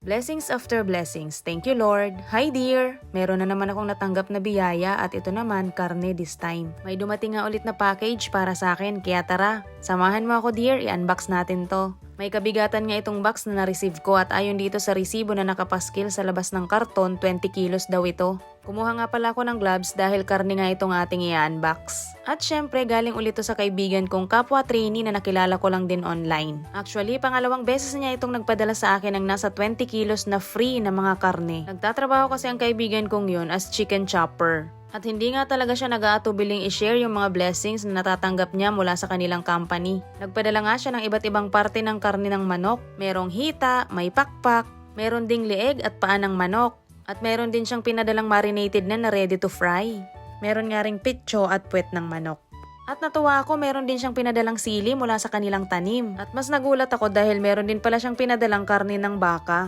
Blessings after blessings. Thank you, Lord. Hi, dear! Meron na naman akong natanggap na biyaya at ito naman, karne this time. May dumating nga ulit na package para sa akin, kaya tara, samahan mo ako, dear, i-unbox natin to. May kabigatan nga itong box na na-receive ko at ayon dito sa resibo na nakapaskil sa labas ng karton, 20 kilos daw ito. Kumuha nga pala ako ng gloves dahil karne nga itong ating i-unbox. At syempre, galing ulit to sa kaibigan kong kapwa trainee na nakilala ko lang din online. Actually, pangalawang beses niya itong nagpadala sa akin ng nasa 20 kilos na free na mga karne. Nagtatrabaho kasi ang kaibigan kong yun as chicken chopper. At hindi nga talaga siya nag-aatubiling i-share yung mga blessings na natatanggap niya mula sa kanilang company. Nagpadala nga siya ng iba't ibang parte ng karne ng manok. Merong hita, may pakpak, meron ding lieg at paa ng manok. At meron din siyang pinadalang marinated na ready to fry. Meron nga ring pitcho at puwet ng manok. At natuwa ako, meron din siyang pinadalang sili mula sa kanilang tanim. At mas nagulat ako dahil meron din pala siyang pinadalang karne ng baka.